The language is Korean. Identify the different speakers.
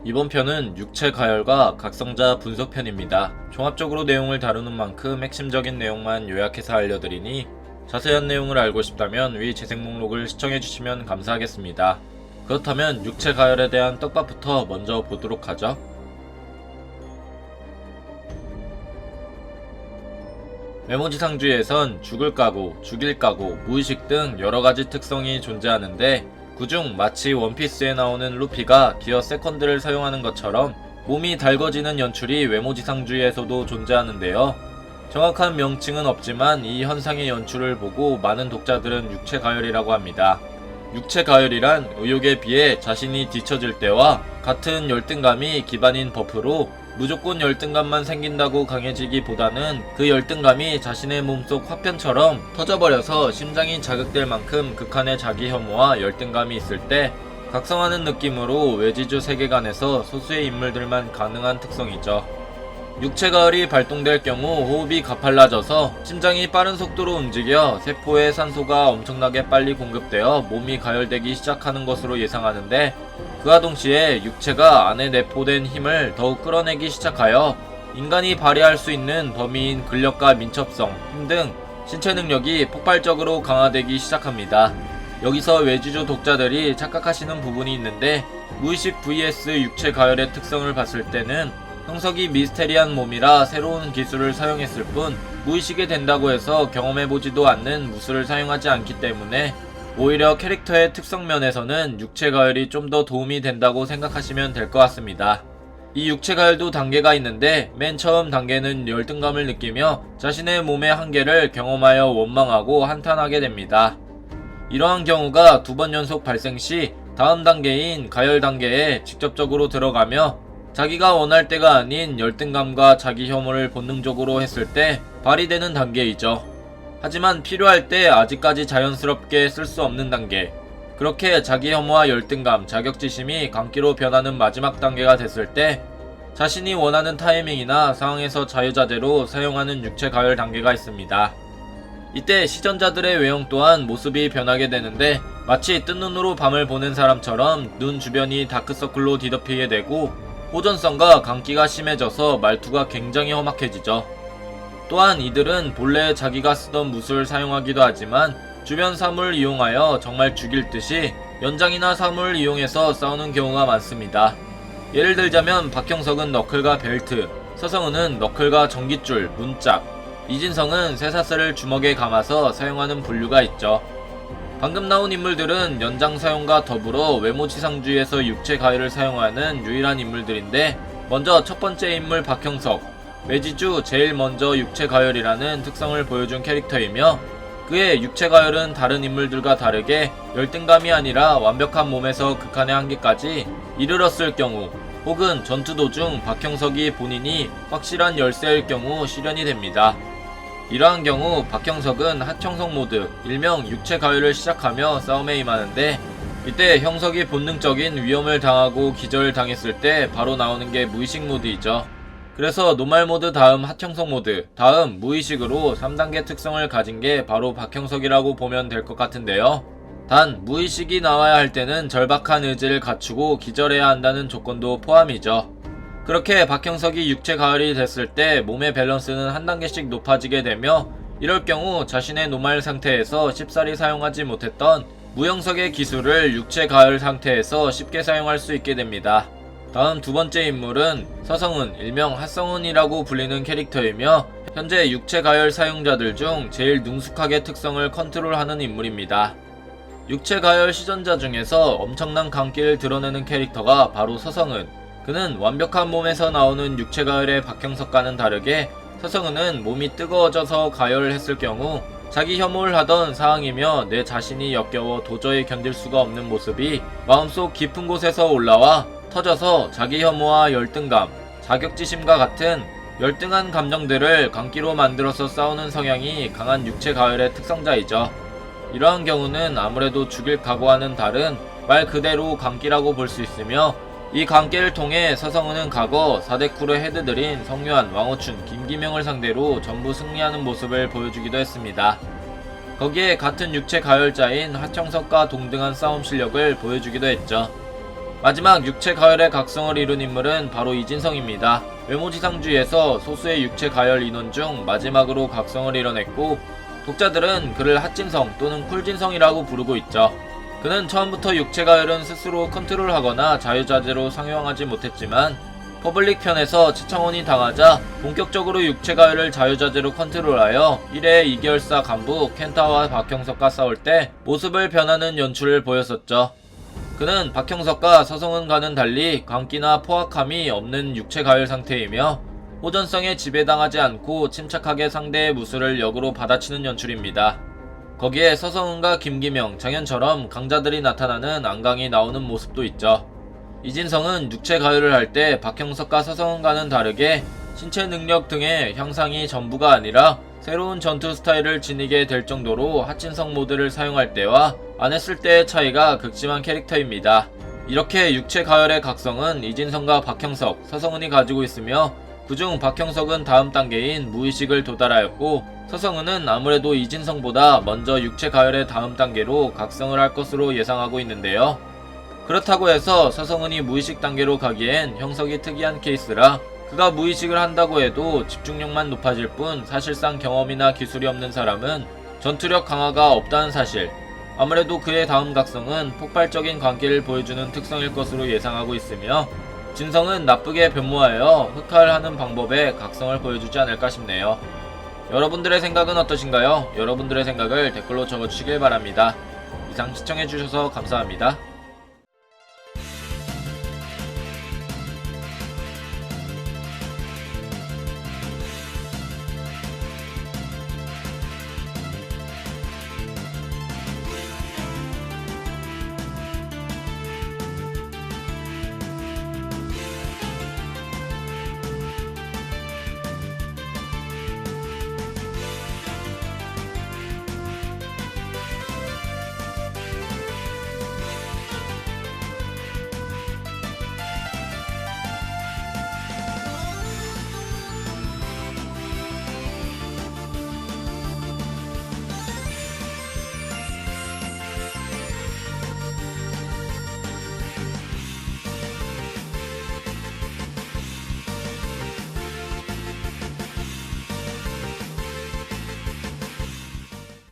Speaker 1: 이번 편은 육체 가열과 각성자 분석편입니다. 종합적으로 내용을 다루는 만큼 핵심적인 내용만 요약해서 알려드리니 자세한 내용을 알고 싶다면 위 재생 목록을 시청해주시면 감사하겠습니다. 그렇다면 육체 가열에 대한 떡밥부터 먼저 보도록 하죠. 메모지상주의에선 죽을 각오, 죽일 각오, 무의식 등 여러가지 특성이 존재하는데 그중 마치 원피스에 나오는 루피가 기어 세컨드를 사용하는 것처럼 몸이 달궈지는 연출이 외모지상주의에서도 존재하는데요. 정확한 명칭은 없지만 이 현상의 연출을 보고 많은 독자들은 육체 가열이라고 합니다. 육체 가열이란 의욕에 비해 자신이 뒤처질 때와 같은 열등감이 기반인 버프로 무조건 열등감만 생긴다고 강해지기보다는 그 열등감이 자신의 몸속 화편처럼 터져버려서 심장이 자극될 만큼 극한의 자기 혐오와 열등감이 있을 때 각성하는 느낌으로 외지주 세계관에서 소수의 인물들만 가능한 특성이죠. 육체 가열이 발동될 경우 호흡이 가팔라져서 심장이 빠른 속도로 움직여 세포에 산소가 엄청나게 빨리 공급되어 몸이 가열되기 시작하는 것으로 예상하는데 그와 동시에 육체가 안에 내포된 힘을 더욱 끌어내기 시작하여 인간이 발휘할 수 있는 범위인 근력과 민첩성, 힘 등 신체 능력이 폭발적으로 강화되기 시작합니다. 여기서 외지주 독자들이 착각하시는 부분이 있는데 무의식 vs 육체 가열의 특성을 봤을 때는 형석이 미스테리한 몸이라 새로운 기술을 사용했을 뿐 무의식이 된다고 해서 경험해보지도 않는 무술을 사용하지 않기 때문에 오히려 캐릭터의 특성 면에서는 육체 가열이 좀 더 도움이 된다고 생각하시면 될 것 같습니다. 이 육체 가열도 단계가 있는데 맨 처음 단계는 열등감을 느끼며 자신의 몸의 한계를 경험하여 원망하고 한탄하게 됩니다. 이러한 경우가 2번 연속 발생 시 다음 단계인 가열 단계에 직접적으로 들어가며 자기가 원할 때가 아닌 열등감과 자기 혐오를 본능적으로 했을 때 발휘되는 단계이죠. 하지만 필요할 때 아직까지 자연스럽게 쓸 수 없는 단계. 그렇게 자기 혐오와 열등감, 자격지심이 광기로 변하는 마지막 단계가 됐을 때 자신이 원하는 타이밍이나 상황에서 자유자재로 사용하는 육체 가열 단계가 있습니다. 이때 시전자들의 외형 또한 모습이 변하게 되는데 마치 뜬 눈으로 밤을 보는 사람처럼 눈 주변이 다크서클로 뒤덮이게 되고 호전성과 감기가 심해져서 말투가 굉장히 험악해지죠. 또한 이들은 본래 자기가 쓰던 무술을 사용하기도 하지만 주변 사물을 이용하여 정말 죽일 듯이 연장이나 사물을 이용해서 싸우는 경우가 많습니다. 예를 들자면 박형석은 너클과 벨트, 서성은은 너클과 전깃줄, 문짝, 이진성은 쇠사슬을 주먹에 감아서 사용하는 분류가 있죠. 방금 나온 인물들은 연장 사용과 더불어 외모지상주의에서 육체 가열을 사용하는 유일한 인물들인데 먼저 첫 번째 인물 박형석, 외지주 제일 먼저 육체 가열이라는 특성을 보여준 캐릭터이며 그의 육체 가열은 다른 인물들과 다르게 열등감이 아니라 완벽한 몸에서 극한의 한계까지 이르렀을 경우 혹은 전투 도중 박형석이 본인이 확실한 열쇠일 경우 실현이 됩니다. 이러한 경우 박형석은 하청석 모드, 일명 육체 가열을 시작하며 싸움에 임하는데 이때 형석이 본능적인 위험을 당하고 기절당했을 때 바로 나오는 게 무의식 모드이죠. 그래서 노말 모드 다음 하청석 모드, 다음 무의식으로 3단계 특성을 가진 게 바로 박형석이라고 보면 될 것 같은데요. 단 무의식이 나와야 할 때는 절박한 의지를 갖추고 기절해야 한다는 조건도 포함이죠. 그렇게 박형석이 육체 가열이 됐을 때 몸의 밸런스는 한 단계씩 높아지게 되며 이럴 경우 자신의 노말 상태에서 쉽사리 사용하지 못했던 무형석의 기술을 육체 가열 상태에서 쉽게 사용할 수 있게 됩니다. 다음 두 번째 인물은 서성은, 일명 핫성은이라고 불리는 캐릭터이며 현재 육체 가열 사용자들 중 제일 능숙하게 특성을 컨트롤하는 인물입니다. 육체 가열 시전자 중에서 엄청난 강기를 드러내는 캐릭터가 바로 서성은. 그는 완벽한 몸에서 나오는 육체 가열의 박형석과는 다르게 서성은은 몸이 뜨거워져서 가열을 했을 경우 자기 혐오를 하던 상황이며 내 자신이 역겨워 도저히 견딜 수가 없는 모습이 마음속 깊은 곳에서 올라와 터져서 자기 혐오와 열등감, 자격지심과 같은 열등한 감정들을 강기로 만들어서 싸우는 성향이 강한 육체 가열의 특성자이죠. 이러한 경우는 아무래도 죽일 각오와는 다른 말 그대로 강기라고 볼 수 있으며 이 관계를 통해 서성은은 과거 4대쿠르 헤드들인 성유한, 왕호춘, 김기명을 상대로 전부 승리하는 모습을 보여주기도 했습니다. 거기에 같은 육체 가열자인 하청석과 동등한 싸움 실력을 보여주기도 했죠. 마지막 육체 가열의 각성을 이룬 인물은 바로 이진성입니다. 외모지상주의에서 소수의 육체 가열 인원 중 마지막으로 각성을 이뤄냈고, 독자들은 그를 핫진성 또는 쿨진성이라고 부르고 있죠. 그는 처음부터 육체 가열은 스스로 컨트롤하거나 자유자재로 상용하지 못했지만, 퍼블릭 편에서 치청원이 당하자 본격적으로 육체 가열을 자유자재로 컨트롤하여 1회 2개월사 간부 켄타와 박형석과 싸울 때 모습을 변하는 연출을 보였었죠. 그는 박형석과 서성은과는 달리 광기나 포악함이 없는 육체 가열 상태이며 호전성에 지배당하지 않고 침착하게 상대의 무술을 역으로 받아치는 연출입니다. 거기에 서성은과 김기명, 장현처럼 강자들이 나타나는 안강이 나오는 모습도 있죠. 이진성은 육체 가열을 할 때 박형석과 서성은과는 다르게 신체 능력 등의 향상이 전부가 아니라 새로운 전투 스타일을 지니게 될 정도로 핫진성 모드를 사용할 때와 안 했을 때의 차이가 극심한 캐릭터입니다. 이렇게 육체 가열의 각성은 이진성과 박형석, 서성은이 가지고 있으며 그중 박형석은 다음 단계인 무의식을 도달하였고 서성은은 아무래도 이진성보다 먼저 육체 가열의 다음 단계로 각성을 할 것으로 예상하고 있는데요. 그렇다고 해서 서성은이 무의식 단계로 가기엔 형석이 특이한 케이스라 그가 무의식을 한다고 해도 집중력만 높아질 뿐 사실상 경험이나 기술이 없는 사람은 전투력 강화가 없다는 사실, 아무래도 그의 다음 각성은 폭발적인 광기를 보여주는 특성일 것으로 예상하고 있으며 진성은 나쁘게 변모하여 흑화하는 방법에 각성을 보여주지 않을까 싶네요. 여러분들의 생각은 어떠신가요? 여러분들의 생각을 댓글로 적어주시길 바랍니다. 이상 시청해주셔서 감사합니다.